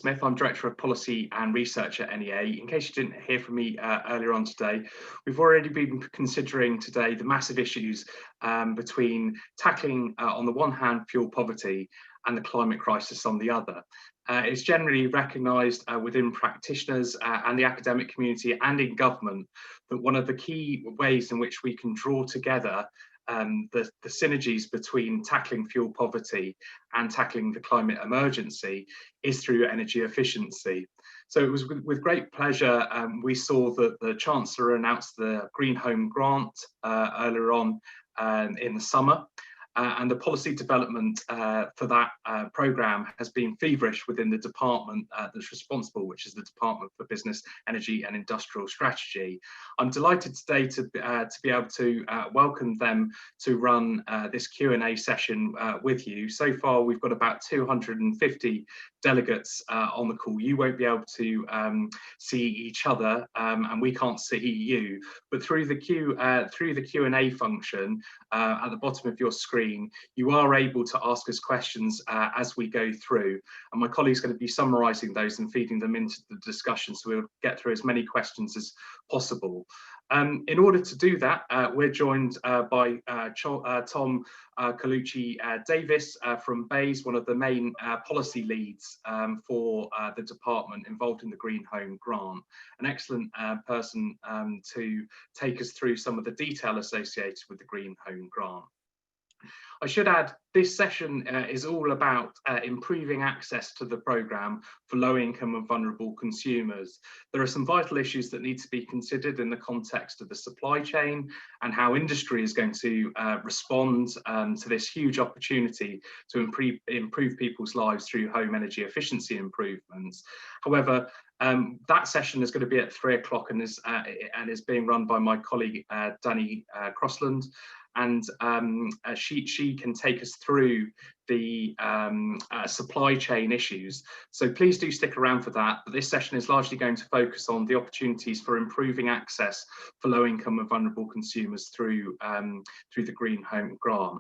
Smith. I'm Director of Policy and Research at NEA. In case you didn't hear from me earlier on today, we've already been considering today the massive issues between tackling, on the one hand, fuel poverty and the climate crisis on the other. It's generally recognised within practitioners and the academic community and in government that one of the key ways in which we can draw together the synergies between tackling fuel poverty and tackling the climate emergency is through energy efficiency. So it was with great pleasure we saw that the Chancellor announced the Green Home Grant earlier on in the summer. And the policy development for that programme has been feverish within the department that's responsible, which is the Department for Business, Energy and Industrial Strategy. I'm delighted today to be able to welcome them to run this Q&A session with you. So far, we've got about 250 delegates on the call. You won't be able to see each other, and we can't see you. But through the Q&A function at the bottom of your screen, you are able to ask us questions as we go through, and my colleague's going to be summarising those and feeding them into the discussion, so we'll get through as many questions as possible. In order to do that, we're joined by Tom Colucci Davies from Davies, one of the main policy leads for the department involved in the Green Home Grant, an excellent person to take us through some of the detail associated with the Green Home Grant. I should add, this session is all about improving access to the programme for low-income and vulnerable consumers. There are some vital issues that need to be considered in the context of the supply chain and how industry is going to respond to this huge opportunity to improve people's lives through home energy efficiency improvements. However, that session is going to be at 3 o'clock and is being run by my colleague Danny Crossland. And she can take us through the supply chain issues. So please do stick around for that. But this session is largely going to focus on the opportunities for improving access for low-income and vulnerable consumers through the Green Home Grant.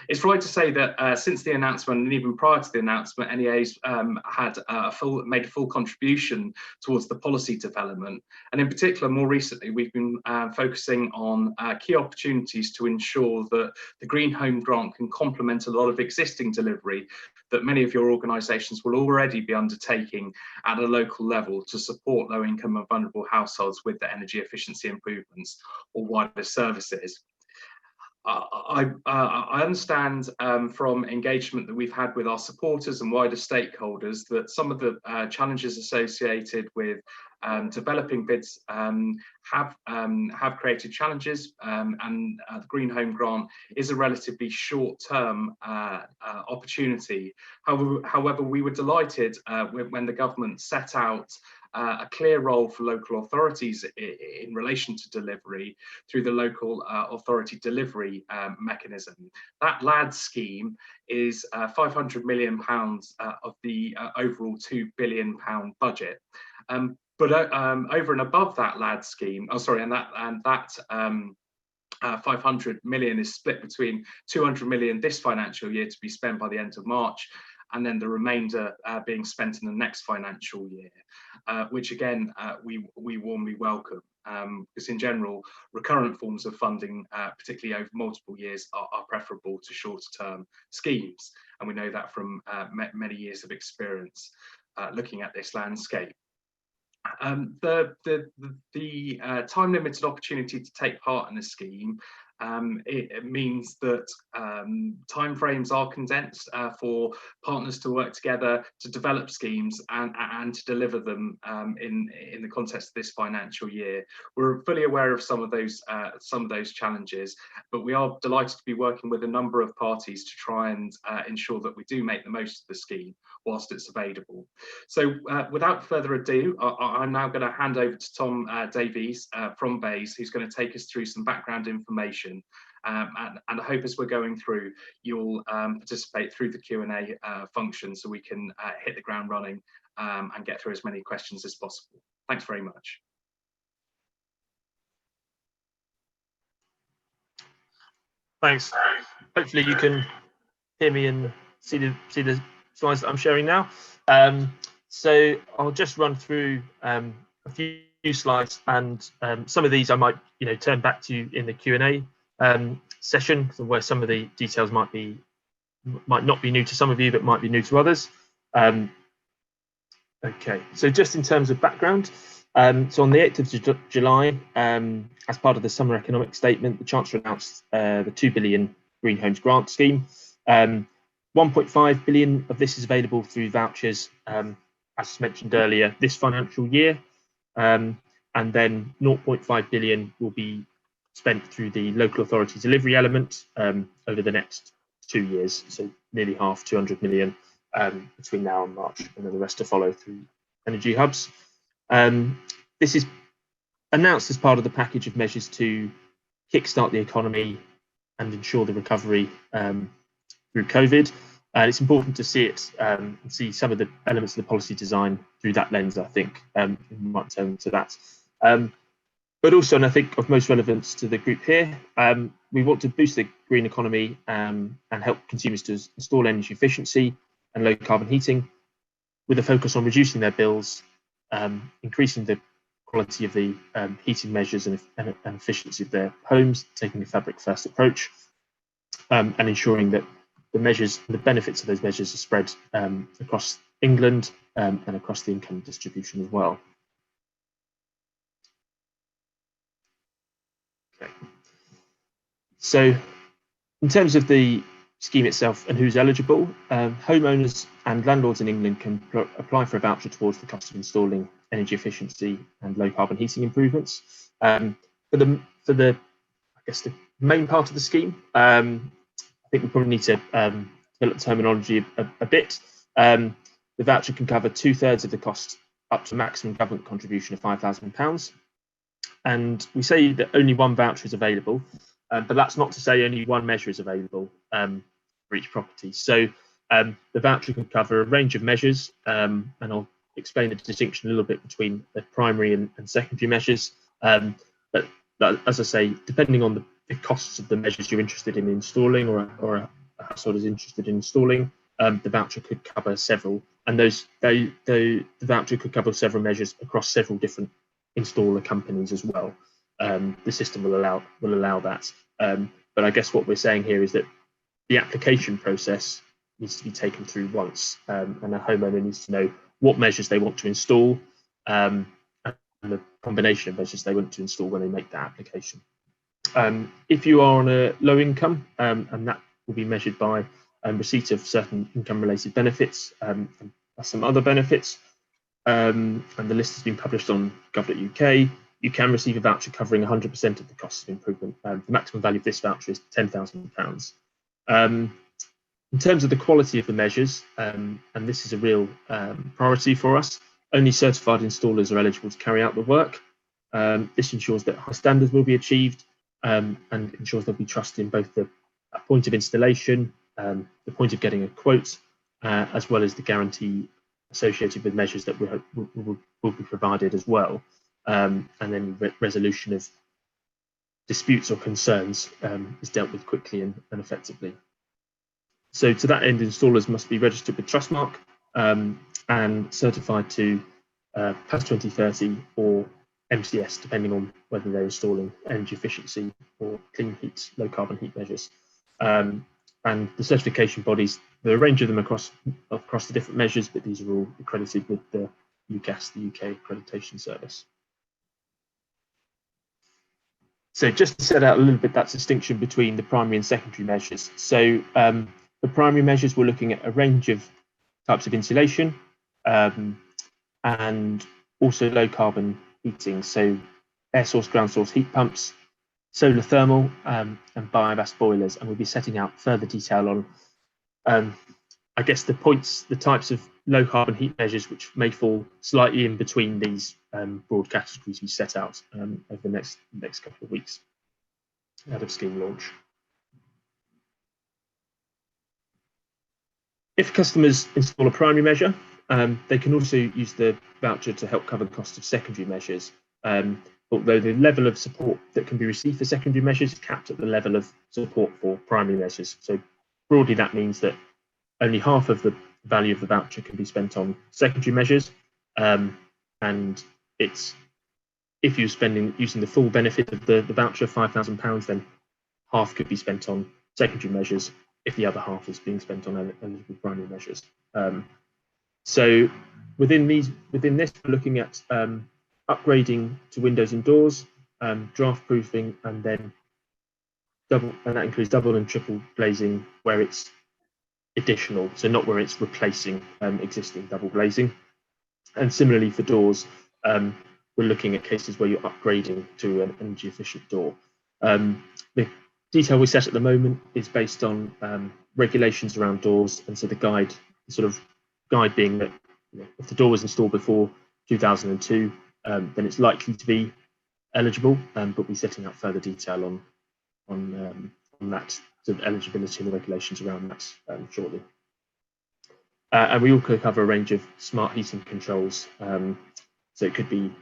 It's right to say that since the announcement, and even prior to the announcement, NEA's made a full contribution towards the policy development. And in particular, more recently, we've been focusing on key opportunities to ensure that the Green Home Grant can complement a lot of existing delivery that many of your organisations will already be undertaking at a local level to support low-income and vulnerable households with the energy efficiency improvements or wider services. I understand from engagement that we've had with our supporters and wider stakeholders that some of the challenges associated with developing bids have created challenges, and the Green Home Grant is a relatively short-term opportunity. However, we were delighted when the government set out a clear role for local authorities in relation to delivery through the local authority delivery mechanism. That LAD scheme is £500 million of the overall £2 billion budget. But over and above that LAD scheme, that 500 million is split between 200 million this financial year to be spent by the end of March, and then the remainder being spent in the next financial year, which again we warmly welcome, because in general recurrent forms of funding, particularly over multiple years, are preferable to shorter term schemes, and we know that from many years of experience looking at this landscape. The time limited opportunity to take part in the scheme, it means that timeframes are condensed for partners to work together to develop schemes and to deliver them in the context of this financial year. We're fully aware of some of those challenges, but we are delighted to be working with a number of parties to try and ensure that we do make the most of the scheme whilst it's available. So without further ado, I'm now going to hand over to Tom Davies from Davies, who's going to take us through some background information. And I hope as we're going through, you'll participate through the Q&A function so we can hit the ground running and get through as many questions as possible. Thanks very much. Thanks. Hopefully you can hear me and see the slides that I'm sharing now. So I'll just run through a few slides, and some of these I might turn back to you in the Q&A session, where some of the details might not be new to some of you, but might be new to others. Okay, so just in terms of background, so on the 8th of July, as part of the summer economic statement, the Chancellor announced the 2 billion Green Homes Grant Scheme. 1.5 billion of this is available through vouchers, as mentioned earlier, this financial year, and then 0.5 billion will be spent through the local authority delivery element over the next 2 years, so nearly half, 200 million between now and March, and then the rest to follow through energy hubs. This is announced as part of the package of measures to kickstart the economy and ensure the recovery through COVID. And it's important to see it and see some of the elements of the policy design through that lens, I think. We might turn to that. But also, and I think of most relevance to the group here, we want to boost the green economy and help consumers to install energy efficiency and low carbon heating, with a focus on reducing their bills, increasing the quality of the heating measures and efficiency of their homes, taking a fabric first approach, and ensuring that the measures, the benefits of those measures are spread across England and across the income distribution as well. Okay. So in terms of the scheme itself and who's eligible, homeowners and landlords in England can apply for a voucher towards the cost of installing energy efficiency and low carbon heating improvements. For the I guess the main part of the scheme, I think we probably need to develop terminology a bit. The voucher can cover 2/3 of the cost up to maximum government contribution of £5,000. And we say that only one voucher is available, but that's not to say only one measure is available for each property. So the voucher can cover a range of measures, and I'll explain the distinction a little bit between the primary and secondary measures. But as I say, depending on the costs of the measures you're interested in installing, or a household is interested in installing, the voucher could cover several, and the voucher could cover several measures across several different installer companies as well. The system will allow that. But I guess what we're saying here is that the application process needs to be taken through once, and a homeowner needs to know what measures they want to install, and the combination of measures they want to install when they make that application. If you are on a low income, and that will be measured by receipt of certain income related benefits and some other benefits, and the list has been published on gov.uk, you can receive a voucher covering 100% of the cost of improvement. The maximum value of this voucher is £10,000. In terms of the quality of the measures, and this is a real priority for us, only certified installers are eligible to carry out the work. This ensures that high standards will be achieved, and ensures there'll be trust in both the point of installation, the point of getting a quote, as well as the guarantee associated with measures that will be provided as well, and then resolution of disputes or concerns is dealt with quickly and effectively. So to that end, installers must be registered with Trustmark and certified to PAS 2030 or MCS, depending on whether they're installing energy efficiency or clean heat, low carbon heat measures. And the certification bodies, there are a range of them across the different measures, but these are all accredited with the UCAS, the UK Accreditation Service. So just to set out a little bit that distinction between the primary and secondary measures. So the primary measures, we're looking at a range of types of insulation and also low carbon heating, so air source, ground source heat pumps, solar thermal and biomass boilers, and we'll be setting out further detail on I guess the types of low carbon heat measures which may fall slightly in between these broad categories we set out over the next couple of weeks ahead of scheme launch. If customers install a primary measure, they can also use the voucher to help cover the cost of secondary measures, although the level of support that can be received for secondary measures is capped at the level of support for primary measures. So broadly, that means that only half of the value of the voucher can be spent on secondary measures, and it's if you're using the full benefit of the voucher, £5,000, then half could be spent on secondary measures if the other half is being spent on eligible primary measures. So within this, we're looking at upgrading to windows and doors, draft proofing, and then that includes double and triple glazing where it's additional, so not where it's replacing existing double glazing. And similarly for doors, we're looking at cases where you're upgrading to an energy efficient door. The detail we set at the moment is based on regulations around doors, and so the sort of guide being that if the door was installed before 2002, then it's likely to be eligible, but we'll be setting out further detail on that sort of eligibility and the regulations around that shortly. And we also cover a range of smart heating controls, so it could be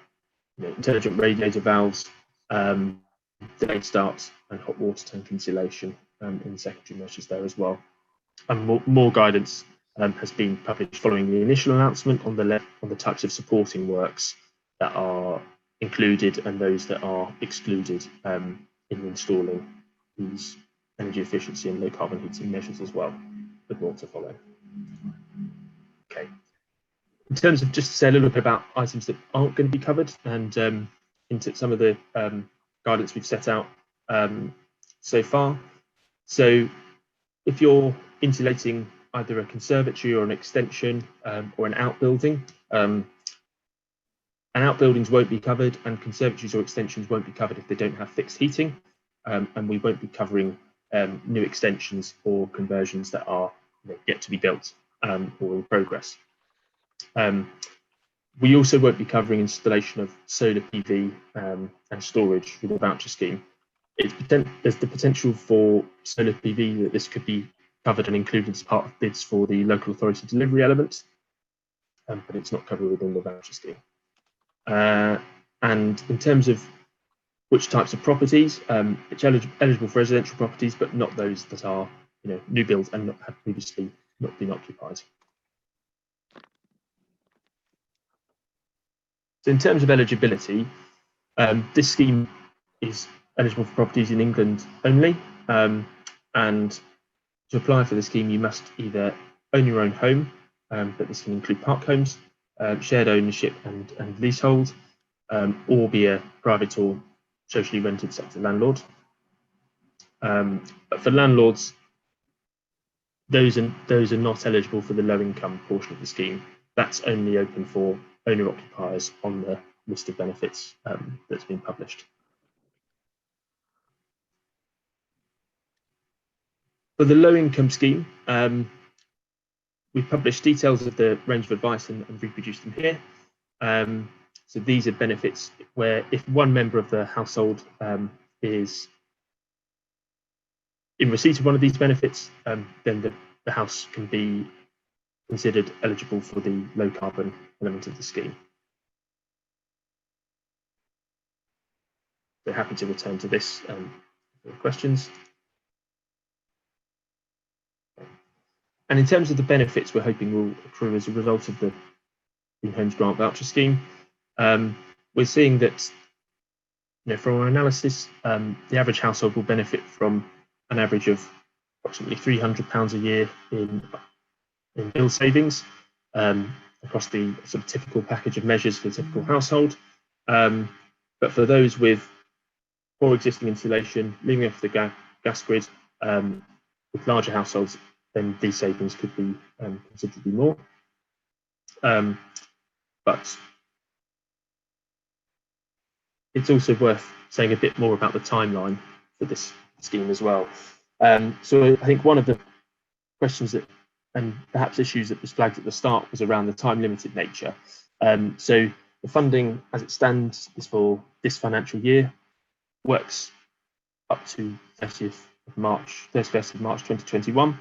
intelligent radiator valves, delayed start, and hot water tank insulation in secondary measures there as well. And more guidance has been published following the initial announcement on the types of supporting works that are included and those that are excluded in installing these energy efficiency and low carbon heating measures as well, with more to follow. Okay. In terms of just to say a little bit about items that aren't going to be covered and into some of the guidance we've set out so far. So if you're insulating either a conservatory or an extension or an outbuilding, outbuildings won't be covered, and conservatories or extensions won't be covered if they don't have fixed heating, and we won't be covering new extensions or conversions that are yet to be built or in progress. We also won't be covering installation of solar PV and storage through the voucher scheme. There's the potential for solar PV that this could be covered and included as part of bids for the local authority delivery element, but it's not covered within the voucher scheme. And in terms of which types of properties, it's eligible for residential properties, but not those that are new builds and not have previously not been occupied. So in terms of eligibility, this scheme is eligible for properties in England only, and to apply for the scheme you must either own your own home, but this can include park homes, shared ownership and leasehold, or be a private or socially rented sector landlord. But for landlords, those are not eligible for the low income portion of the scheme. That's only open for owner occupiers on the list of benefits that's been published. For the low income scheme, we've published details of the range of advice and reproduced them here. So these are benefits where if one member of the household is in receipt of one of these benefits, then the house can be considered eligible for the low carbon element of the scheme. We're happy to return to this for questions. And in terms of the benefits we're hoping will accrue as a result of the Green Homes Grant Voucher Scheme, we're seeing that from our analysis, the average household will benefit from an average of approximately £300 a year in bill savings across the sort of typical package of measures for a typical household. But for those with poor existing insulation, living off the gas grid, with larger households, then these savings could be considerably more. But it's also worth saying a bit more about the timeline for this scheme as well. So I think one of the questions that, and perhaps issues that was flagged at the start, was around the time limited nature. So the funding as it stands is for this financial year, works up to 31st of March 2021,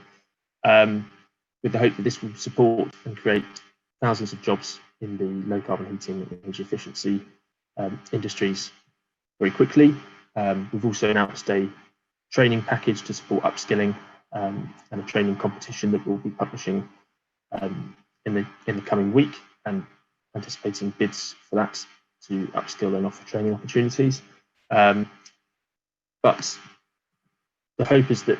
with the hope that this will support and create thousands of jobs in the low carbon heating and energy efficiency industries very quickly. We've also announced a training package to support upskilling and a training competition that we'll be publishing in the coming week, and anticipating bids for that to upskill and offer training opportunities. But the hope is that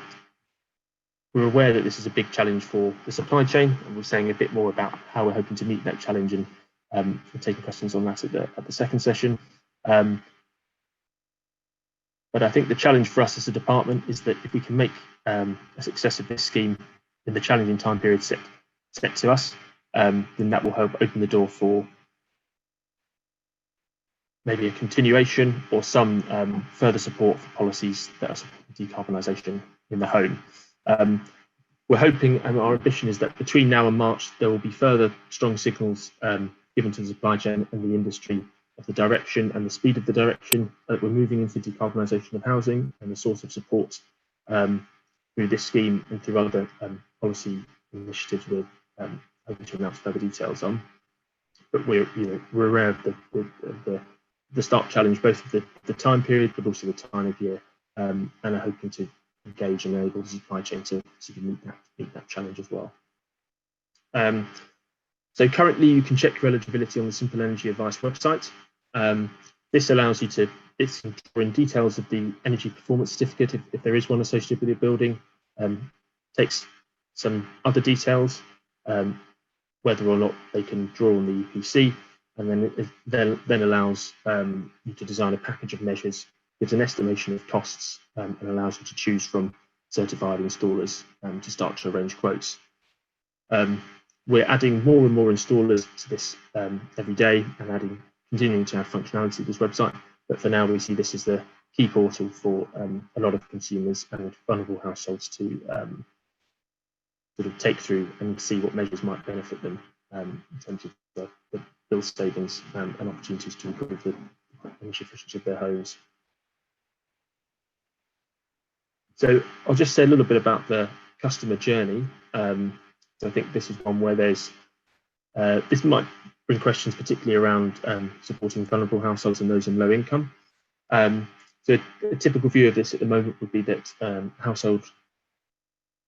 we're aware that this is a big challenge for the supply chain, and we're saying a bit more about how we're hoping to meet that challenge, and we're taking questions on that at the second session. But I think the challenge for us as a department is that if we can make a success of this scheme in the challenging time period set to us, then that will help open the door for maybe a continuation or some further support for policies that are supporting decarbonisation in the home. We're hoping, and our ambition is that between now and March, there will be further strong signals given to the supply chain and the industry of the direction and the speed of the direction that we're moving into decarbonisation of housing, and the source of support through this scheme and through other policy initiatives we're hoping to announce further details on. But we're aware of the stark challenge, both of the time period, but also the time of year, and are hoping to engage and enable the supply chain to meet that challenge as well. So currently you can check your eligibility on the Simple Energy Advice website. This allows you to enter in details of the energy performance certificate if there is one associated with your building, takes some other details, whether or not they can draw on the EPC, and then allows you to design a package of measures, gives an estimation of costs, and allows you to choose from certified installers to start to arrange quotes. We're adding more and more installers to this every day, and continuing to add functionality to this website. But for now, we see this as the key portal for a lot of consumers and vulnerable households to sort of take through and see what measures might benefit them in terms of the bill savings and opportunities to improve the energy efficiency of their homes. So I'll just say a little bit about the customer journey. So I think this is one where there's this might bring questions particularly around supporting vulnerable households and those in low income. So a typical view of this at the moment would be that households,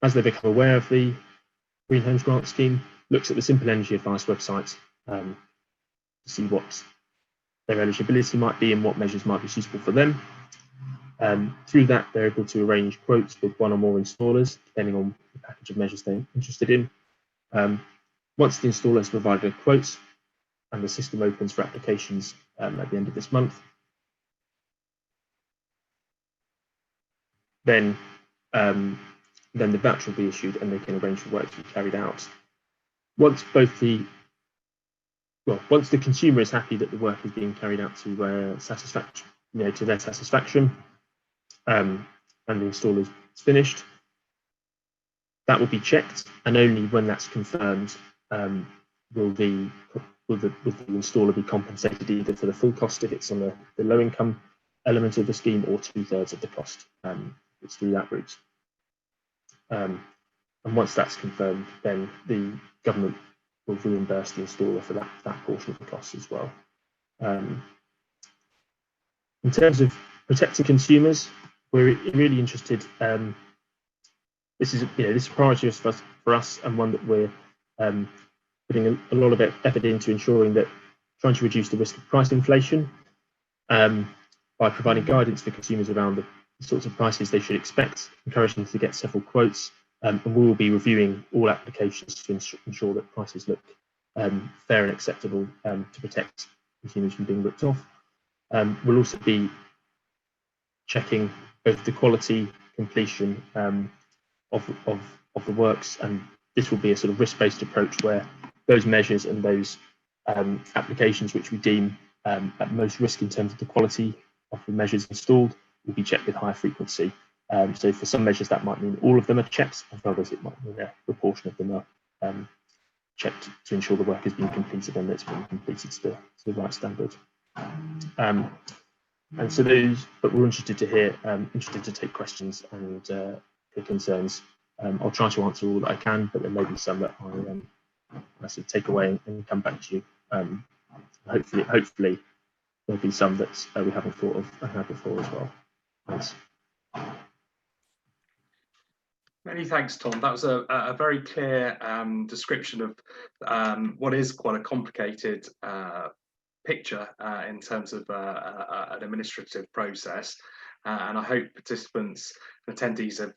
as they become aware of the Green Homes Grant Scheme, looks at the Simple Energy Advice website to see what their eligibility might be and what measures might be suitable for them. Through that, they're able to arrange quotes with one or more installers, depending on the package of measures they're interested in. Once the installer has provided a quote and the system opens for applications at the end of this month, then the voucher will be issued and they can arrange for work to be carried out. Once the consumer is happy that the work is being carried out to their satisfaction, and the installer is finished, that will be checked, and only when that's confirmed will the installer be compensated either for the full cost if it's on the low income element of the scheme, or 2/3 of the cost if it's through that route. And once that's confirmed, then the government will reimburse the installer for that portion of the costs as well. In terms of protecting consumers, we're really interested. This is a priority for us, and one that we're putting a lot of effort into ensuring that, trying to reduce the risk of price inflation by providing guidance for consumers around the sorts of prices they should expect, encouraging them to get several quotes, and we will be reviewing all applications to ensure that prices look fair and acceptable to protect consumers from being ripped off. We'll also be checking both the quality, completion of the works, and this will be a sort of risk-based approach where those measures and those applications which we deem at most risk in terms of the quality of the measures installed will be checked with higher frequency. So for some measures that might mean all of them are checked, and for others it might mean a proportion of them are checked to ensure the work has been completed and that it's been completed to the right standard. And so but we're interested to hear, interested to take questions and concerns. I'll try to answer all that I can, but there may be some that I sort of take away and come back to you. Hopefully there'll be some that we haven't thought of and had before as well. Thanks. Many thanks, Tom. That was a very clear description of what is quite a complicated picture in terms of an administrative process. And I hope participants and attendees have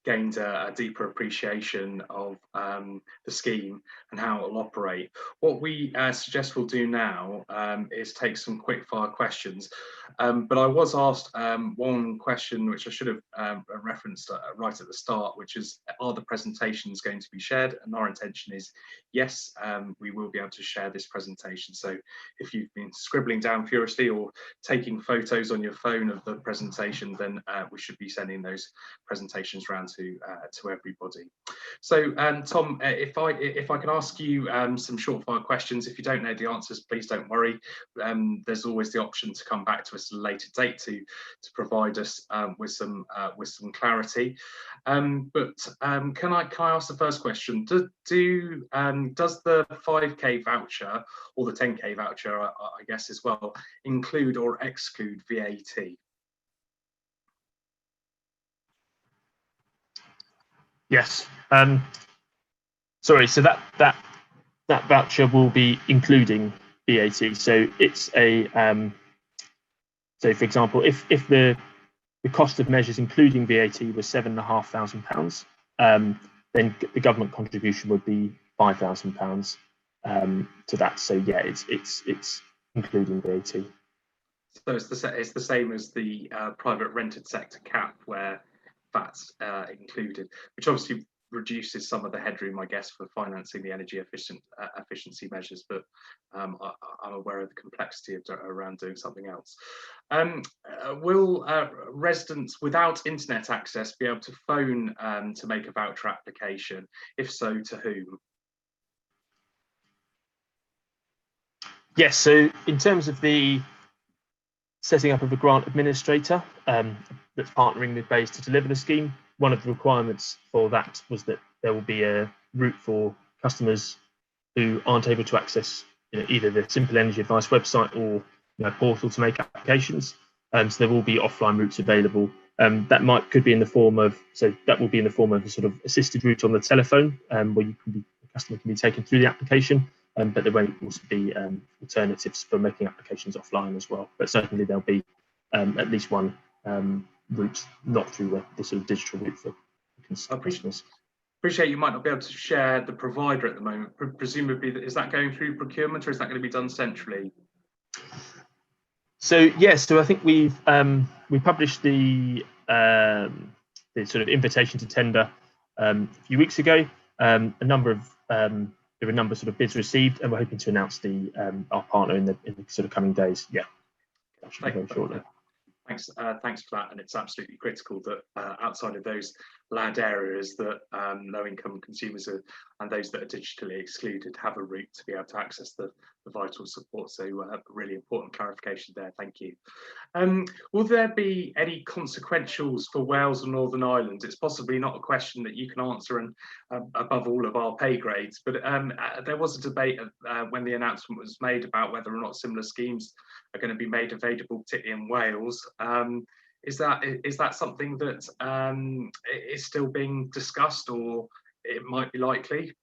gained a deeper appreciation of the scheme and how it will operate. What we suggest we'll do now is take some quick fire questions. But I was asked one question which I should have referenced right at the start, which is, are the presentations going to be shared? And our intention is yes, we will be able to share this presentation. So if you've been scribbling down furiously or taking photos on your phone of the presentation, then we should be sending those presentations around to everybody. So Tom, if I can ask you some short fire questions. If you don't know the answers, please don't worry. There's always the option to come back to us at a later date to provide us with some clarity. But can I ask the first question? Does the 5K voucher or the 10K voucher, I guess as well, include or exclude VAT? Yes. Sorry. So that voucher will be including VAT. So it's a so for example, if the cost of measures including VAT was £7,500, then the government contribution would be £5,000 to that. So yeah, it's including VAT. So it's the same as the private rented sector cap, where that's included, which obviously reduces some of the headroom, I guess, for financing the energy efficiency measures. But I'm aware of the complexity around doing something else. Will residents without internet access be able to phone to make a voucher application? If so, to whom? Yes. So in terms of the setting up of a grant administrator that's partnering with Davies to deliver the scheme, one of the requirements for that was that there will be a route for customers who aren't able to access either the Simple Energy Advice website or portal to make applications. So there will be offline routes available. That could be in the form of, that will be in the form of a sort of assisted route on the telephone, where the customer can be taken through the application. But there won't also be alternatives for making applications offline as well. But certainly there'll be at least one route, not through the sort of digital route for customers. Appreciate you might not be able to share the provider at the moment. Presumably, is that going through procurement, or is that going to be done centrally? So yes, so I think we published the sort of invitation to tender a few weeks ago. There were a number of sort of bids received, and we're hoping to announce our partner in the sort of coming days. Yeah, that should be very shortly. Thanks for that. And it's absolutely critical that outside of those lagged areas, that low-income consumers and those that are digitally excluded have a route to be able to access the vital support. So really important clarification there. Thank you. Will there be any consequentials for Wales and Northern Ireland? It's possibly not a question that you can answer and above all of our pay grades, but there was a debate when the announcement was made about whether or not similar schemes are going to be made available, particularly in Wales. Is that something that is still being discussed, or it might be likely?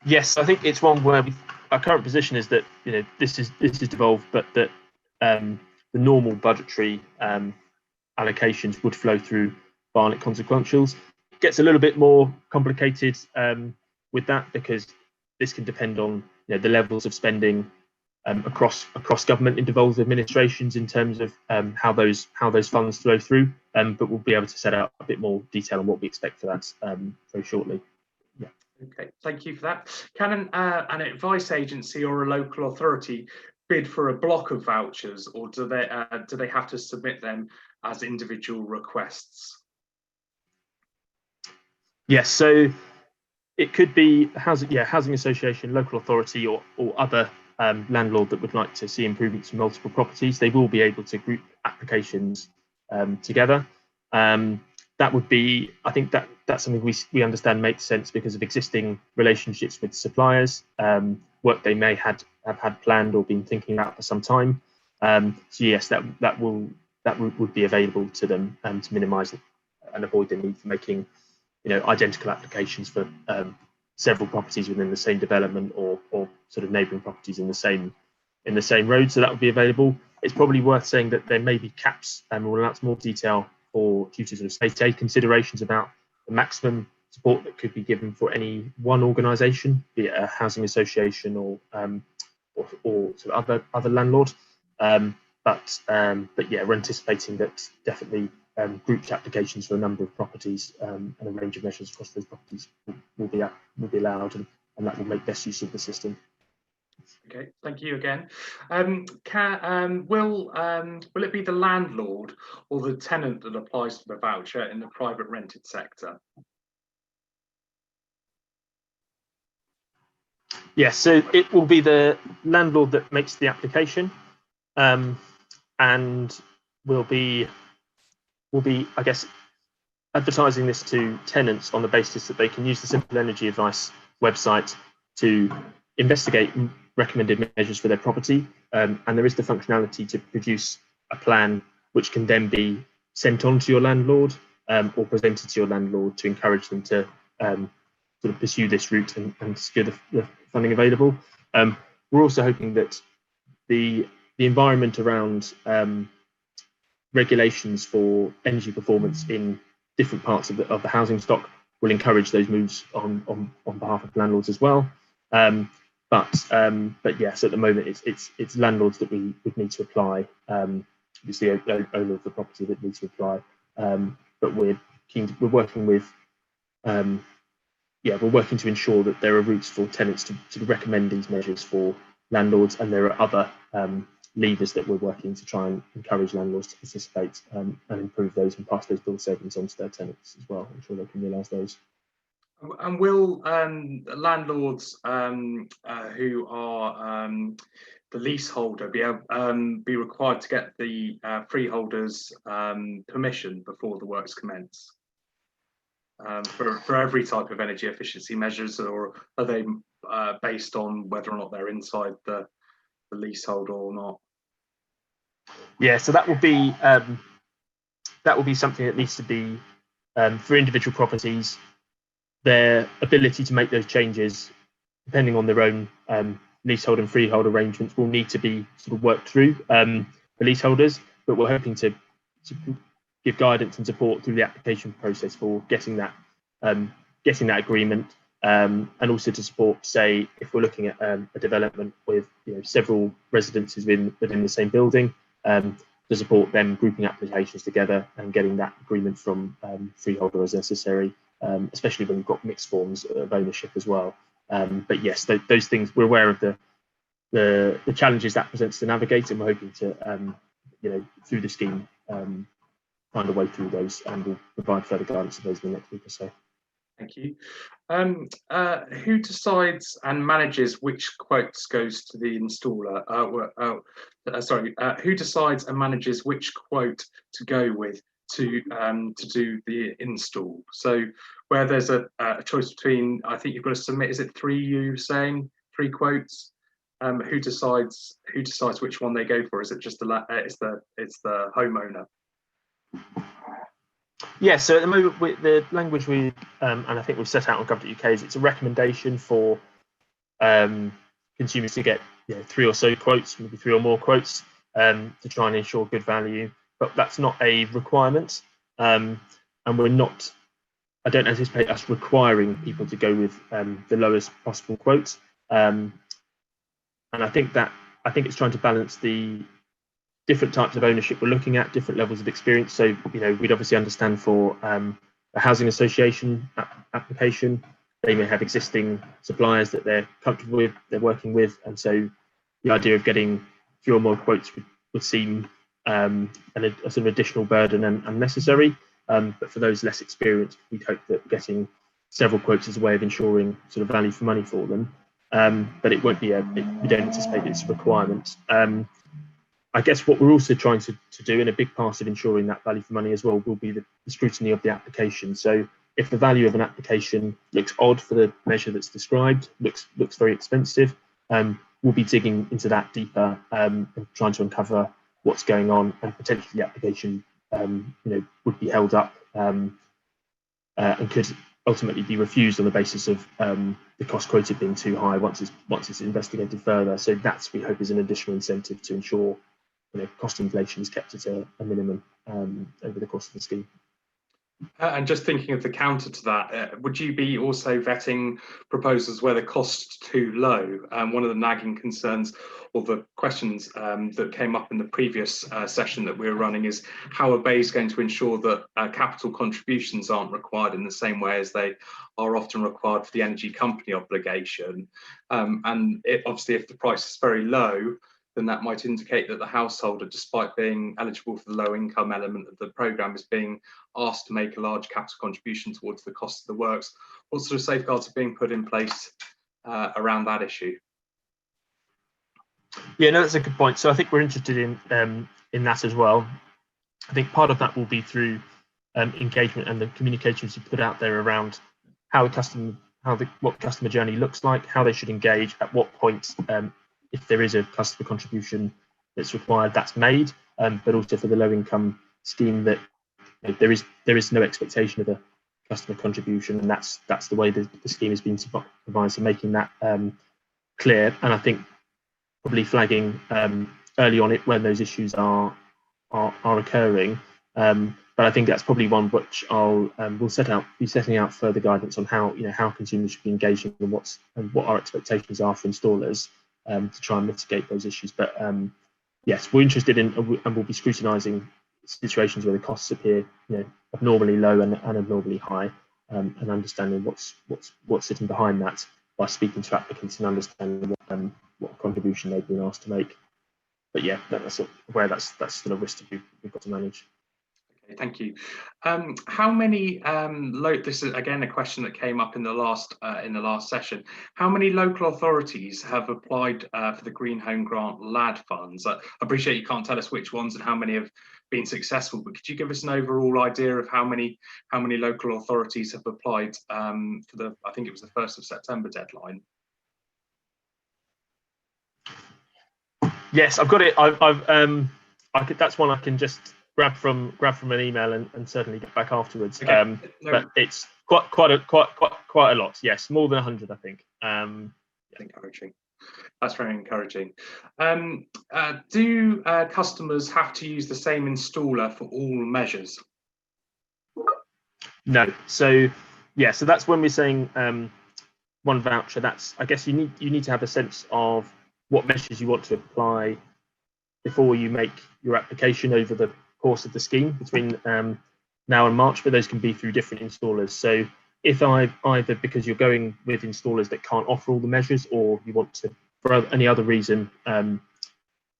Yes, I think it's one where our current position is that this is devolved, but that the normal budgetary allocations would flow through Barnet consequentials. It gets a little bit more complicated with that, because this can depend on the levels of spending across government in devolved administrations in terms of how those funds flow through. But we'll be able to set out a bit more detail on what we expect for that very shortly. Yeah. Okay, thank you for that. Can an advice agency or a local authority bid for a block of vouchers, or do they have to submit them as individual requests? Yes, so it could be housing association, local authority, or other landlord that would like to see improvements in multiple properties. They will be able to group applications together. That would be, I think that's something we understand makes sense because of existing relationships with suppliers, work they may have had planned or been thinking about for some time. So yes, that route would be available to them to minimise and avoid the need for making, identical applications for several properties within the same development or sort of neighbouring properties in the same road. So that would be available. It's probably worth saying that there may be caps, and we'll announce more detail due to sort of state aid considerations about the maximum support that could be given for any one organisation, be it a housing association or sort of other landlord. But yeah, we're anticipating that definitely grouped applications for a number of properties and a range of measures across those properties will be allowed, and that will make best use of the system. Okay, thank you again. Will it be the landlord or the tenant that applies for the voucher in the private rented sector? Yes, so it will be the landlord that makes the application, and will be, I guess, advertising this to tenants on the basis that they can use the Simple Energy Advice website to investigate recommended measures for their property, and there is the functionality to produce a plan which can then be sent on to your landlord or presented to your landlord to encourage them to sort of pursue this route and secure the funding available. We're also hoping that the environment around regulations for energy performance in different parts of the housing stock will encourage those moves on behalf of landlords as well. But yes, at the moment it's landlords that we would need to apply. It's the owner of the property that needs to apply. But we're working with we're working to ensure that there are routes for tenants to recommend these measures for landlords, and there are other levers that we're working to try and encourage landlords to participate and improve those and pass those bill savings on to their tenants as well. I'm sure they can realise those. And will landlords who are the leaseholder be required to get the freeholders' permission before the works commence for every type of energy efficiency measures, or are they based on whether or not they're inside the leasehold or not? Yeah, so that will be something that needs to be for individual properties. Their ability to make those changes, depending on their own leasehold and freehold arrangements, will need to be sort of worked through the leaseholders. But we're hoping to give guidance and support through the application process for getting that agreement, and also to support, say, if we're looking at a development with several residences within the same building, to support them grouping applications together and getting that agreement from freeholder as necessary, especially when we've got mixed forms of ownership as well. But yes, those things, we're aware of the challenges that presents to navigate, and we're hoping to through the scheme find a way through those, and we'll provide further guidance of those in the next week or so. Thank you. Who decides and manages which quotes goes to the installer? Who decides and manages which quote to go with to do the install? So where there's a choice between, I think you've got to submit, is it three quotes? Who decides which one they go for? Is it just it's the homeowner? Yeah, so at the moment, the language and I think we've set out on gov.uk is it's a recommendation for consumers to get 3 or so quotes, maybe 3 or more quotes, to try and ensure good value. But that's not a requirement, and I don't anticipate us requiring people to go with the lowest possible quote. And I think it's trying to balance the different types of ownership we're looking at, different levels of experience. So, we'd obviously understand for a housing association application, they may have existing suppliers that they're comfortable with, they're working with. And so the idea of getting few or more quotes would seem a sort of additional burden and unnecessary. But for those less experienced, we'd hope that getting several quotes is a way of ensuring sort of value for money for them. But it won't be we don't anticipate it's a requirement. I guess what we're also trying to do, and a big part of ensuring that value for money as well, will be the scrutiny of the application. So if the value of an application looks odd for the measure that's described, looks very expensive, we'll be digging into that deeper and trying to uncover what's going on, and potentially the application would be held up and could ultimately be refused on the basis of the cost quoted being too high once it's investigated further. So that's, we hope, is an additional incentive to ensure cost inflation is kept at a minimum over the course of the scheme. And just thinking of the counter to that, would you be also vetting proposals where the cost's too low? One of the nagging concerns or the questions that came up in the previous session that we were running is how are BEIS going to ensure that capital contributions aren't required in the same way as they are often required for the energy company obligation? Obviously, if the price is very low, then that might indicate that the householder, despite being eligible for the low income element of the programme, is being asked to make a large capital contribution towards the cost of the works. What sort of safeguards are being put in place around that issue? Yeah, no, that's a good point. So I think we're interested in that as well. I think part of that will be through engagement and the communications you put out there around what customer journey looks like, how they should engage, at what point, if there is a customer contribution that's required, that's made, but also for the low income scheme that there is no expectation of a customer contribution, and that's the way the scheme has been devised, so making that clear. And I think probably flagging early on it when those issues are occurring. But I think that's probably one which we'll be setting out further guidance on how consumers should be engaging and what our expectations are for installers to try and mitigate those issues. But yes, we're interested in and we'll be scrutinising situations where the costs appear abnormally low and abnormally high, and understanding what's sitting behind that by speaking to applicants and understanding what contribution they've been asked to make. But yeah, that's where that's still a risk that we've got to manage. Okay, thank you. How many this is again a question that came up in the last session. How many local authorities have applied for the Green Home Grant LAD funds? I appreciate you can't tell us which ones and how many have been successful, but could you give us an overall idea of how many local authorities have applied for the, I think it was the 1st of September deadline? Yes, I've got it. That's one I can just grab from an email and certainly get back afterwards. Okay. But it's quite a lot. Yes, more than 100, I think. Encouraging. That's very encouraging. Do customers have to use the same installer for all measures? No. So that's when we're saying one voucher. That's, I guess, you need to have a sense of what measures you want to apply before you make your application over the course of the scheme between now and March, but those can be through different installers. So if either because you're going with installers that can't offer all the measures, or you want to, for any other reason,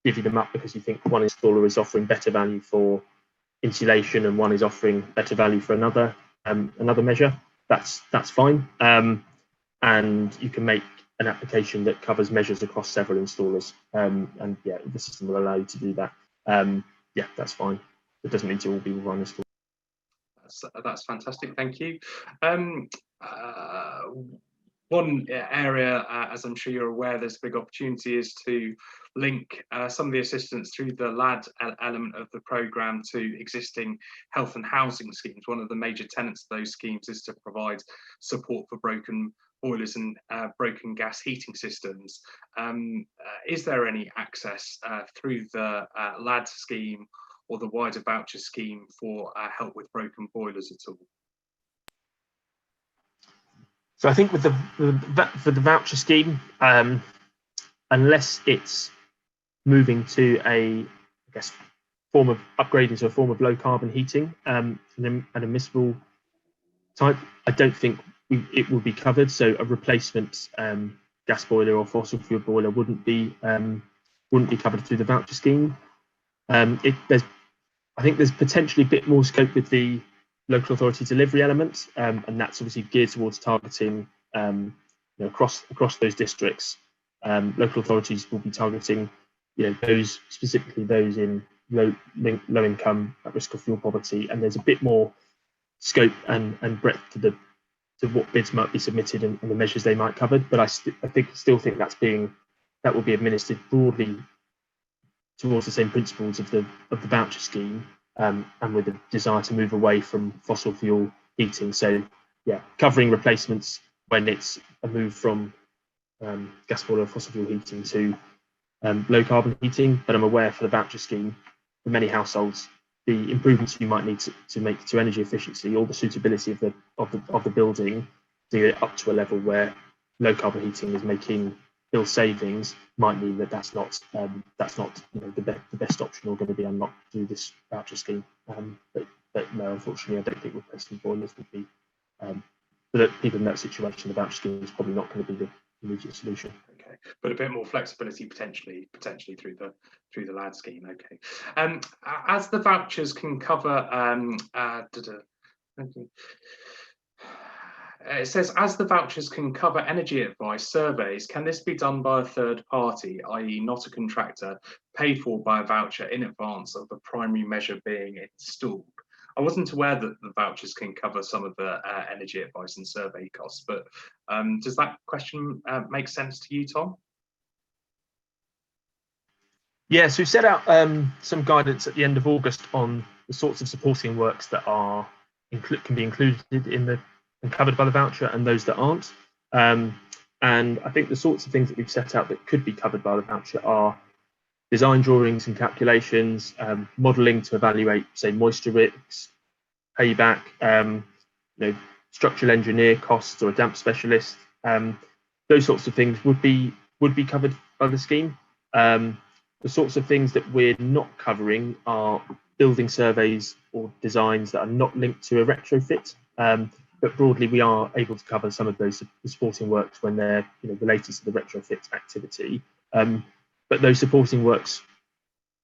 divvy them up because you think one installer is offering better value for insulation and one is offering better value for another measure, that's fine. And you can make an application that covers measures across several installers, and yeah, the system will allow you to do that. Yeah, that's fine. It doesn't mean to all be one installer. That's fantastic, thank you. One area, as I'm sure you're aware, there's a big opportunity is to link some of the assistance through the LAD element of the programme to existing health and housing schemes. One of the major tenets of those schemes is to provide support for broken boilers and broken gas heating systems. Is there any access through the LAD scheme or the wider voucher scheme for help with broken boilers at all? So I think with for the voucher scheme, unless it's moving to a form of upgrading to a form of low carbon heating and admissible type, I don't think it will be covered. So a replacement gas boiler or fossil fuel boiler wouldn't be covered through the voucher scheme. I think there's potentially a bit more scope with the local authority delivery element, and that's obviously geared towards targeting across those districts. Local authorities will be targeting those in low income, at risk of fuel poverty, and there's a bit more scope and breadth to what bids might be submitted and the measures they might cover. But I still think that will be administered broadly towards the same principles of the voucher scheme, and with a desire to move away from fossil fuel heating. So yeah, covering replacements when it's a move from gas boiler or fossil fuel heating to low carbon heating. But I'm aware for the voucher scheme, for many households, the improvements you might need to make to energy efficiency or the suitability of the building to get it up to a level where low carbon heating is making bill savings might mean that that's not the best option or going to be unlocked through this voucher scheme. But no, unfortunately, I don't think replacing boilers would be for the people in that situation. The voucher scheme is probably not going to be the immediate solution. Okay, but a bit more flexibility potentially through the LAD scheme. Okay, as the vouchers can cover it says, as the vouchers can cover energy advice surveys, can this be done by a third party, i.e. not a contractor, paid for by a voucher in advance of the primary measure being installed? I wasn't aware that the vouchers can cover some of the energy advice and survey costs, but does that question make sense to you, Tom? Yeah, so we set out some guidance at the end of August on the sorts of supporting works that can be included in the and covered by the voucher and those that aren't. And I think the sorts of things that we've set out that could be covered by the voucher are design drawings and calculations, modelling to evaluate, say, moisture risks, payback, structural engineer costs or a damp specialist. Those sorts of things would be covered by the scheme. The sorts of things that we're not covering are building surveys or designs that are not linked to a retrofit. But broadly, we are able to cover some of those supporting works when they're related to the retrofit activity. But those supporting works,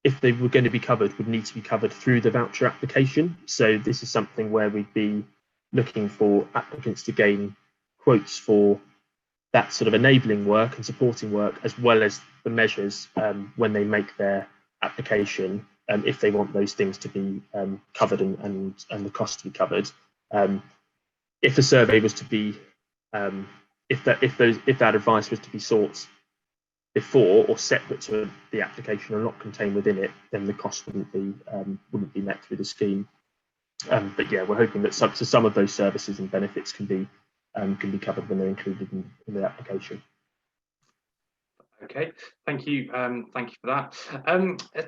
if they were going to be covered, would need to be covered through the voucher application. So this is something where we'd be looking for applicants to gain quotes for that sort of enabling work and supporting work, as well as the measures when they make their application, if they want those things to be covered and the cost to be covered. If a survey was to be, if that advice was to be sought before or separate to the application or not contained within it, then the cost wouldn't be met through the scheme. But yeah, we're hoping that some of those services and benefits can be covered when they're included in the application. Okay, thank you for that.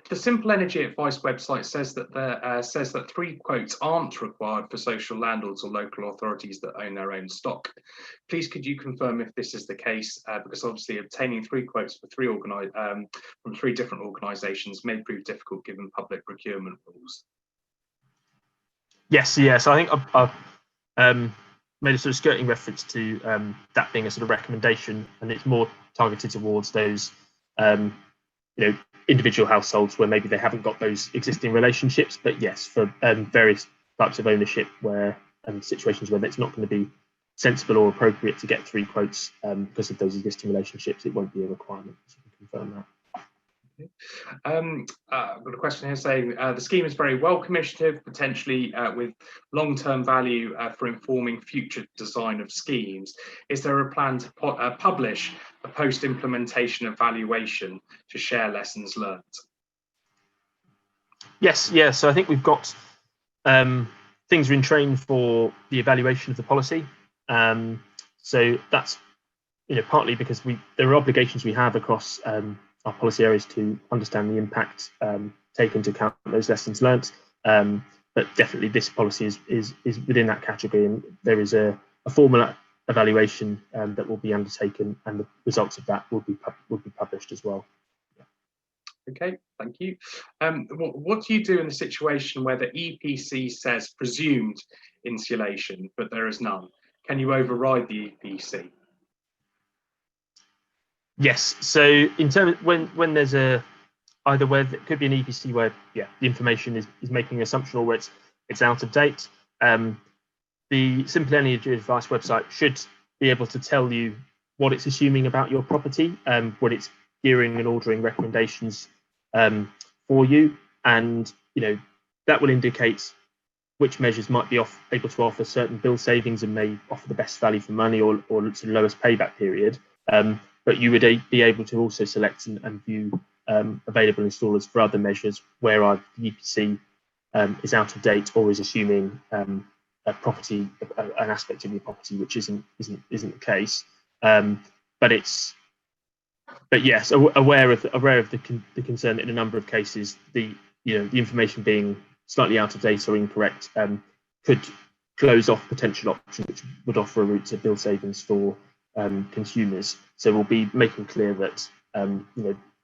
The Simple Energy Advice website says that 3 quotes aren't required for social landlords or local authorities that own their own stock. Please, could you confirm if this is the case? Because obviously obtaining 3 quotes for from 3 different organisations may prove difficult given public procurement rules. Yes, so I think I've made a sort of skirting reference to that being a sort of recommendation, and it's more targeted towards those individual households where maybe they haven't got those existing relationships. But yes, for various types of ownership where situations where it's not going to be sensible or appropriate to get 3 quotes because of those existing relationships, it won't be a requirement. So we can confirm that. I've got a question here saying the scheme is very welcome initiative, potentially with long-term value for informing future design of schemes. Is there a plan to publish a post-implementation evaluation to share lessons learned? Yes, so I think we've got things are in train for the evaluation of the policy. So that's partly because there are obligations we have across our policy areas to understand the impact, take into account those lessons learnt. But definitely this policy is within that category, and there is a formal evaluation that will be undertaken, and the results of that will be published as well. Okay, thank you. What do you do in the situation where the EPC says presumed insulation, but there is none? Can you override the EPC? Yes. So in terms when there's either where it could be an EPC where the information is making an assumption or where it's out of date, the Simple Energy Advice website should be able to tell you what it's assuming about your property when it's gearing and ordering recommendations for you, and that will indicate which measures might be able to offer certain bill savings and may offer the best value for money or the lowest payback period. But you would be able to also select and view available installers for other measures where the EPC is out of date or is assuming a property, an aspect of your property which isn't the case. But yes, aware of the concern that in a number of cases the information being slightly out of date or incorrect could close off potential options which would offer a route to bill savings for consumers. So we'll be making clear that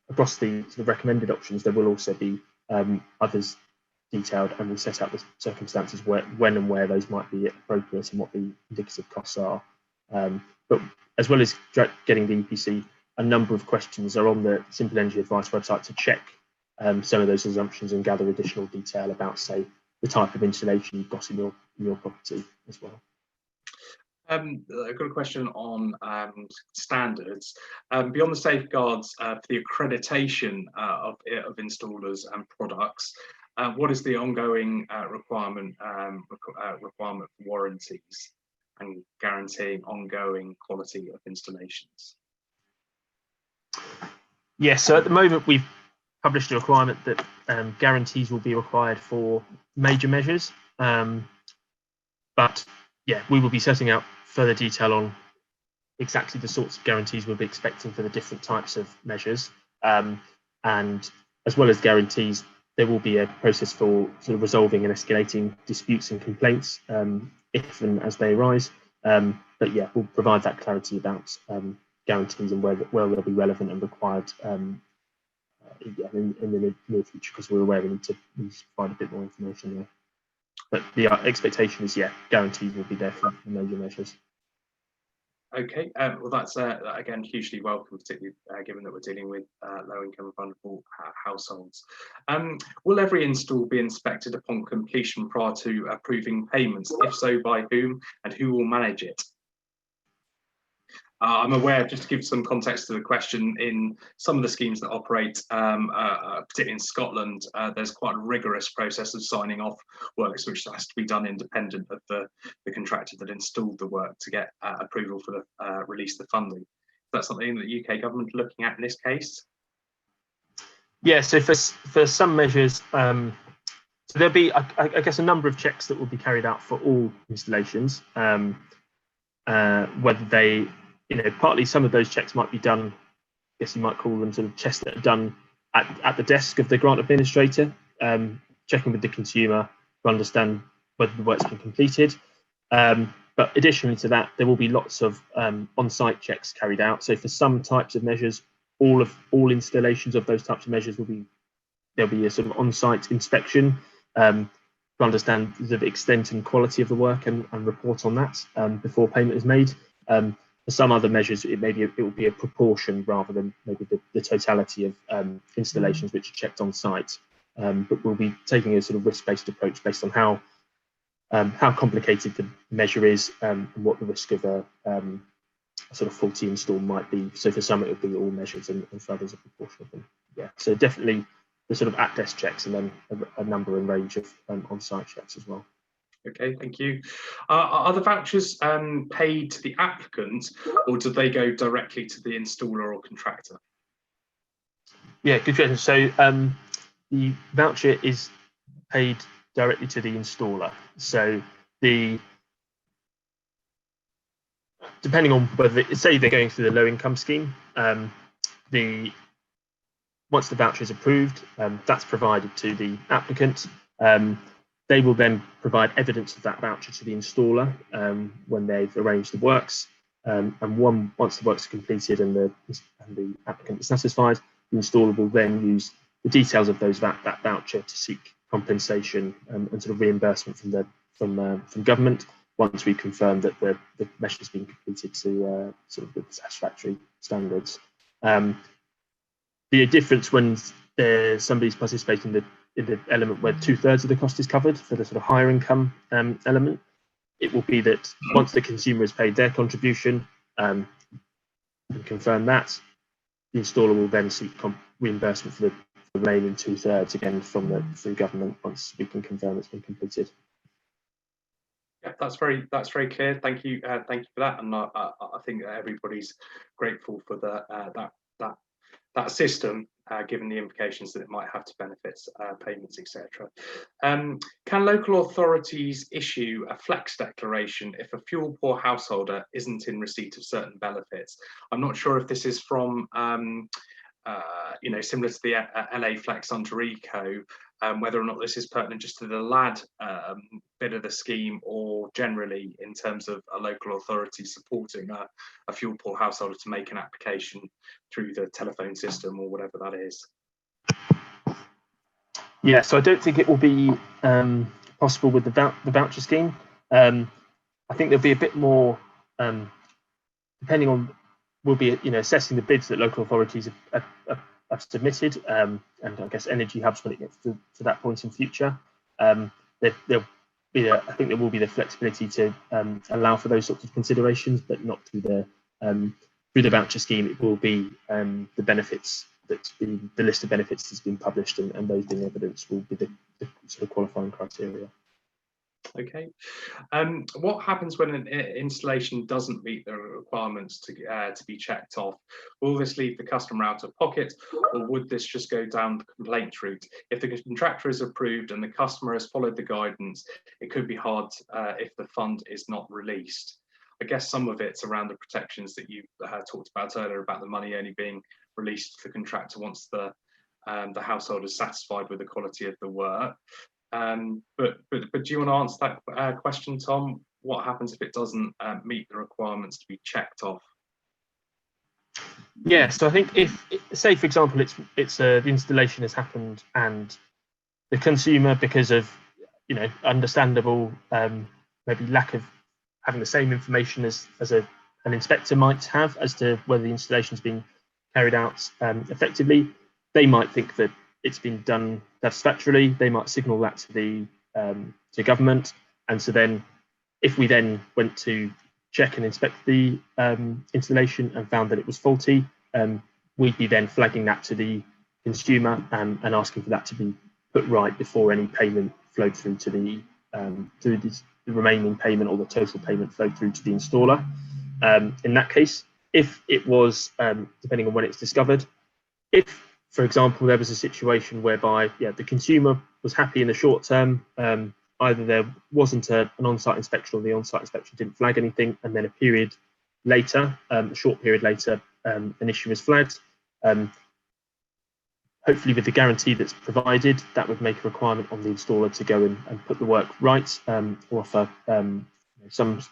across the sort of recommended options there will also be others detailed, and we'll set out the circumstances when and where those might be appropriate and what the indicative costs are. But as well as getting the EPC, a number of questions are on the Simple Energy Advice website to check some of those assumptions and gather additional detail about, say, the type of installation you've got in your property as well. I've got a question on standards. Beyond the safeguards for the accreditation of installers and products, what is the ongoing requirement for warranties and guaranteeing ongoing quality of installations? Yes, so at the moment we've published a requirement that guarantees will be required for major measures, but yeah, we will be setting out further detail on exactly the sorts of guarantees we'll be expecting for the different types of measures, and as well as guarantees, there will be a process for sort of resolving and escalating disputes and complaints if and as they arise. But yeah, we'll provide that clarity about guarantees and where they'll be relevant and required in the near future, because we're aware we need to provide a bit more information there. But the expectation is, yeah, guarantees will be there for major measures. Okay, well that's again hugely welcome, particularly given that we're dealing with low-income and vulnerable households. Will every install be inspected upon completion prior to approving payments? If so, by whom, and who will manage it? I'm aware, just to give some context to the question, in some of the schemes that operate, particularly in Scotland, there's quite a rigorous process of signing off works, which has to be done independent of the contractor that installed the work to get approval for the release of the funding. Is that something that the UK government are looking at in this case? Yeah, so for some measures, so there'll be, I guess, a number of checks that will be carried out for all installations, whether they, partly some of those checks might be done, I guess you might call them sort of checks that are done at the desk of the grant administrator, checking with the consumer to understand whether the work's been completed. But additionally to that, there will be lots of on-site checks carried out. So for some types of measures, all installations of those types of measures there'll be a sort of on-site inspection to understand the extent and quality of the work and report on that before payment is made. For some other measures, it will be a proportion rather than maybe the totality of installations which are checked on site. But we'll be taking a sort of risk-based approach based on how complicated the measure is and what the risk of a sort of faulty install might be. So for some, it will be all measures, and for others, a proportion of them. Yeah, so definitely the sort of at-desk checks, and then a number and range of on-site checks as well. Okay, thank you. Are the vouchers paid to the applicant, or do they go directly to the installer or contractor? Yeah, good question. So the voucher is paid directly to the installer. So depending on whether, say they're going through the low income scheme, once the voucher is approved, that's provided to the applicant. They will then provide evidence of that voucher to the installer when they've arranged the works. And once the works are completed and the applicant is satisfied, the installer will then use the details of that voucher to seek compensation and sort of reimbursement from government once we confirm that the measure has been completed to sort of the satisfactory standards. The difference when somebody's participating in the element where 2/3 of the cost is covered for the sort of higher income element, it will be that once the consumer has paid their contribution and confirm that, the installer will then seek reimbursement for the remaining 2/3 again from government once we can confirm it's been completed. Yeah, that's very clear. Thank you for that, and I think that everybody's grateful for that system. given the implications that it might have to benefits, payments, etc. Can local authorities issue a flex declaration if a fuel poor householder isn't in receipt of certain benefits? I'm not sure if this is from similar to the LA Flex under Eco, whether or not this is pertinent just to the LAD bit of the scheme, or generally in terms of a local authority supporting a fuel poor householder to make an application through the telephone system or whatever that is. Yeah, so I don't think it will be possible with the voucher scheme. I think there'll be a bit more, depending on, we'll be assessing the bids that local authorities have submitted, and I guess energy hubs when it gets to that point in future. There'll be I think there will be the flexibility to allow for those sorts of considerations, but not through the voucher scheme. It will be the benefits the list of benefits that's been published, and those being evidence will be the sort of qualifying criteria. Okay. What happens when an installation doesn't meet the requirements to be checked off? Will this leave the customer out of pocket, or would this just go down the complaint route? If the contractor is approved and the customer has followed the guidance, it could be hard if the fund is not released. I guess some of it's around the protections that you talked about earlier, about the money only being released to the contractor once the household is satisfied with the quality of the work. But do you want to answer that question, Tom? What happens if it doesn't meet the requirements to be checked off? Yeah, so I think if, say for example, the installation has happened and the consumer, because of understandable maybe lack of having the same information as an inspector might have as to whether the installation has been carried out effectively, they might think that it's been done satisfactorily. They might signal that to the government, and so then if we then went to check and inspect the installation and found that it was faulty, we'd be then flagging that to the consumer and asking for that to be put right before any payment flowed through to the remaining payment, or the total payment flowed through to the installer. In that case, if it was, depending on when it's discovered, if, for example, there was a situation whereby the consumer was happy in the short term, either there wasn't an on-site inspection, or the on-site inspection didn't flag anything, and then a period later, a short period later, an issue is flagged. Hopefully with the guarantee that's provided, that would make a requirement on the installer to go in and put the work right, or offer some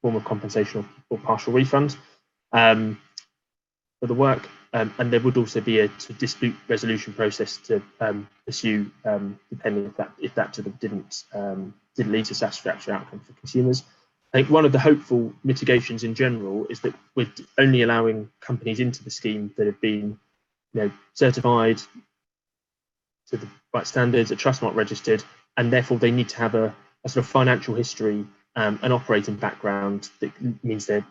form of compensation or partial refund for the work. And there would also be a dispute resolution process to pursue, depending if that didn't lead to satisfactory outcome for consumers. I think one of the hopeful mitigations in general is that we're only allowing companies into the scheme that have been certified to the right standards, are Trustmark registered, and therefore they need to have a sort of financial history, an operating background that means they're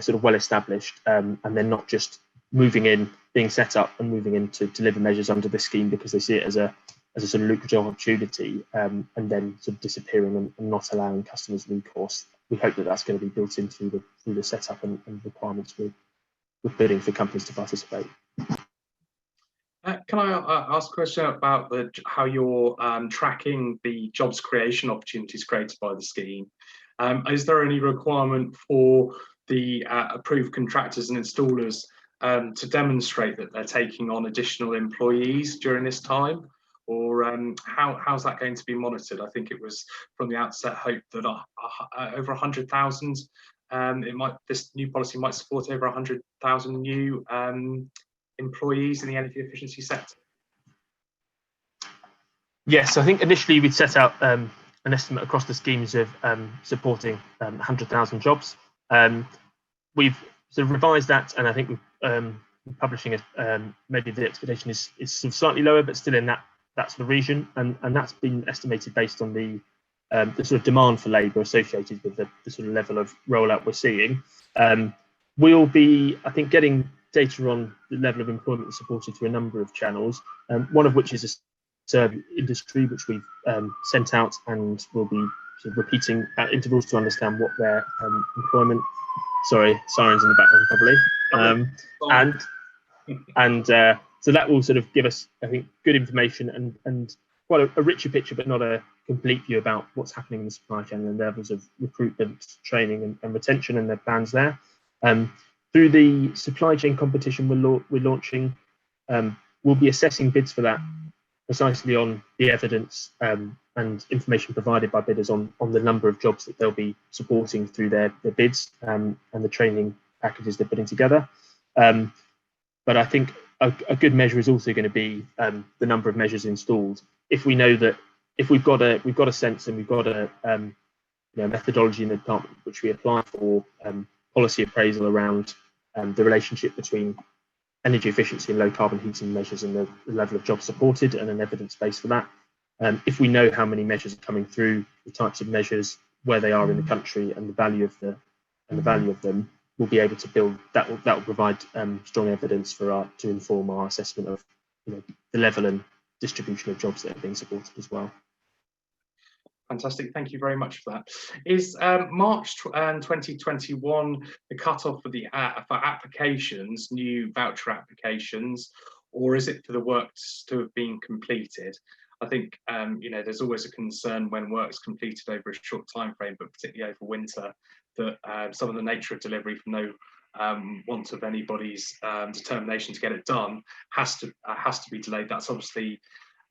sort of well established, and they're not just moving in, being set up and moving in to deliver measures under the scheme because they see it as a sort of lucrative opportunity, and then sort of disappearing and not allowing customers recourse. We hope that that's going to be built into the setup and requirements we're bidding for companies to participate. Can I ask a question about how you're tracking the jobs creation opportunities created by the scheme? Is there any requirement for the approved contractors and installers to demonstrate that they're taking on additional employees during this time? Or how's that going to be monitored? I think it was from the outset hoped that over 100,000, this new policy might support over 100,000 new employees in the energy efficiency sector. Yes, I think initially we'd set out an estimate across the schemes of supporting 100,000 jobs. We've sort of revised that, and I think we're publishing maybe the expectation is sort of slightly lower, but still in that sort of region, and that's been estimated based on the sort of demand for labour associated with the sort of level of rollout we're seeing. We'll be, I think, getting data on the level of employment supported through a number of channels, one of which is a survey industry, which we've sent out and will be sort of repeating at intervals to understand what their employment. Sorry, sirens in the background probably. So that will sort of give us, I think, good information and quite a richer picture, but not a complete view about what's happening in the supply chain and levels of recruitment, training, and retention, and their plans there. Through the supply chain competition we're launching, we'll be assessing bids for that precisely on the evidence and information provided by bidders on the number of jobs that they'll be supporting through their bids and the training packages they're putting together. But I think a good measure is also going to be the number of measures installed. If we know that, if we've got a sense and we've got a methodology in the department which we apply for policy appraisal around the relationship between energy efficiency and low carbon heating measures and the level of jobs supported, and an evidence base for that. If we know how many measures are coming through, the types of measures, where they are in the country, and the value of them, we'll be able to build that. Will provide strong evidence to inform our assessment of the level and distribution of jobs that are being supported as well. Fantastic, thank you very much for that. Is March 2021 the cutoff for for applications, new voucher applications, or is it for the works to have been completed? I think there's always a concern when work's completed over a short time frame, but particularly over winter, that some of the nature of delivery, from no want of anybody's determination to get it done, has to be delayed. That's obviously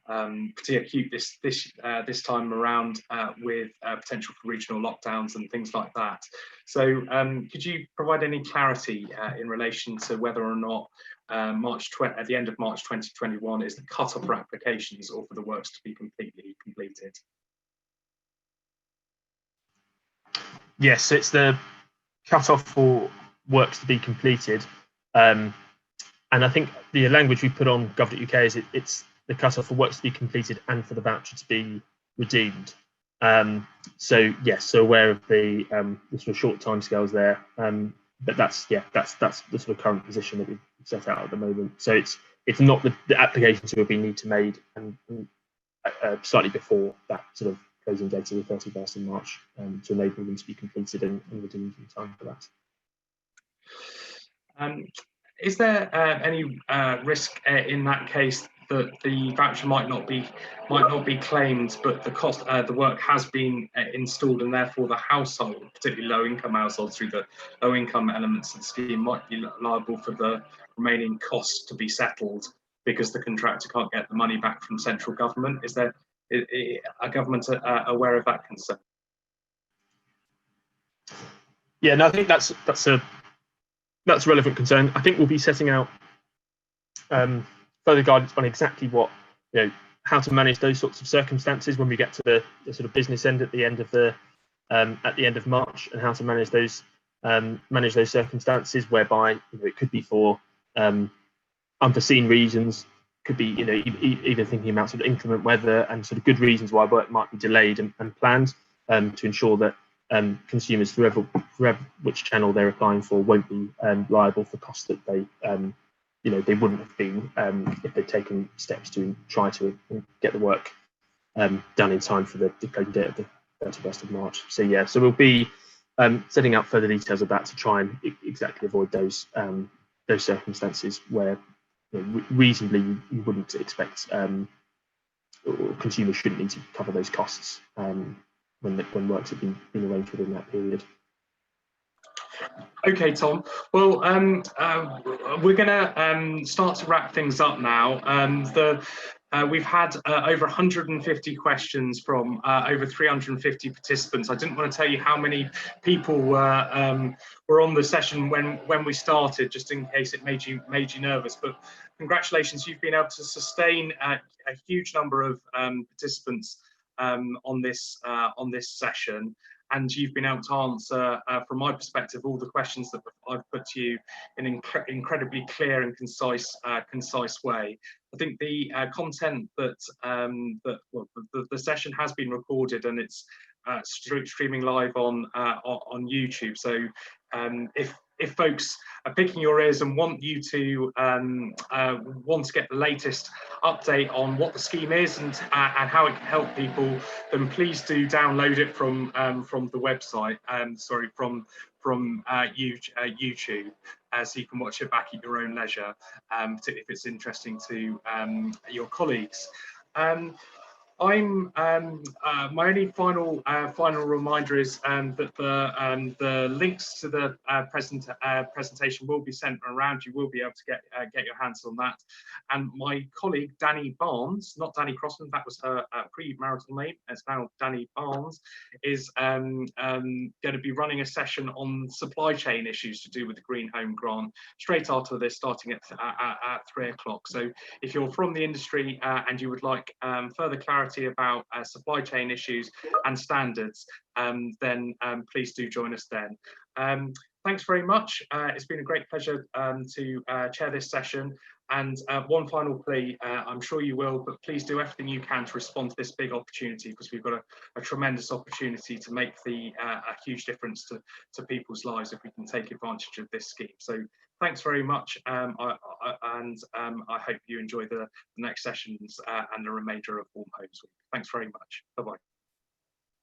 particularly acute this time around with potential for regional lockdowns and things like that. So could you provide any clarity in relation to whether or not at the end of March 2021 is the cut-off for applications, or for the works to be completely completed? Yes, it's the cut-off for works to be completed, and I think the language we put on gov.uk is it's the cut-off for works to be completed and for the voucher to be redeemed. So yes, so aware of the sort of short timescales there, but that's the sort of current position that we've set out at the moment. So it's not the applications will be need to made and slightly before that sort of closing date of the 31st of March to enable them to be completed and redeemed in time for that. Is there any risk in that case that the voucher might not be claimed, but the cost, the work has been installed, and therefore the household, particularly low-income households through the low-income elements of the scheme, might be liable for the remaining costs to be settled because the contractor can't get the money back from central government? Is a government aware of that concern? Yeah, no, I think that's a relevant concern. I think we'll be setting out further guidance on exactly what, how to manage those sorts of circumstances when we get to the sort of business end at the end of March, and how to manage those circumstances whereby it could be for unforeseen reasons, could be either thinking about sort of inclement weather and sort of good reasons why work might be delayed and planned, to ensure that consumers, through which channel they're applying for, won't be liable for costs that they wouldn't have been if they'd taken steps to try to get the work done in time for the closing date of the 31st of March. So yeah, so we'll be setting out further details of that to try and exactly avoid those circumstances where reasonably you wouldn't expect, or consumers shouldn't need to cover those costs when works have been arranged within that period. Okay, Tom. Well, we're going to start to wrap things up now. We've had over 150 questions from over 350 participants. I didn't want to tell you how many people were on the session when we started, just in case it made you nervous. But congratulations, you've been able to sustain a huge number of participants on this session. And you've been able to answer, from my perspective, all the questions that I've put to you in an incredibly clear and concise way. I think the content that the session has been recorded, and it's streaming live on YouTube. So if folks are picking your ears and want you to want to get the latest update on what the scheme is and how it can help people, then please do download it from the website. From from YouTube, so you can watch it back at your own leisure, particularly if it's interesting to your colleagues. My only final reminder is that the links to the presentation will be sent around. You will be able to get your hands on that. And my colleague Danny Barnes, not Danny Crossman, that was her pre-marital name. It's now Danny Barnes, is going to be running a session on supply chain issues to do with the Green Home Grant straight after this, starting at 3 o'clock. So if you're from the industry and you would like further clarity about supply chain issues and standards, then please do join us then. Thanks very much. It's been a great pleasure to chair this session. And one final plea, I'm sure you will, but please do everything you can to respond to this big opportunity, because we've got a tremendous opportunity to make a huge difference to people's lives if we can take advantage of this scheme. So thanks very much, and I hope you enjoy the next sessions and the remainder of Warm Homes Week. Thanks very much. Bye-bye.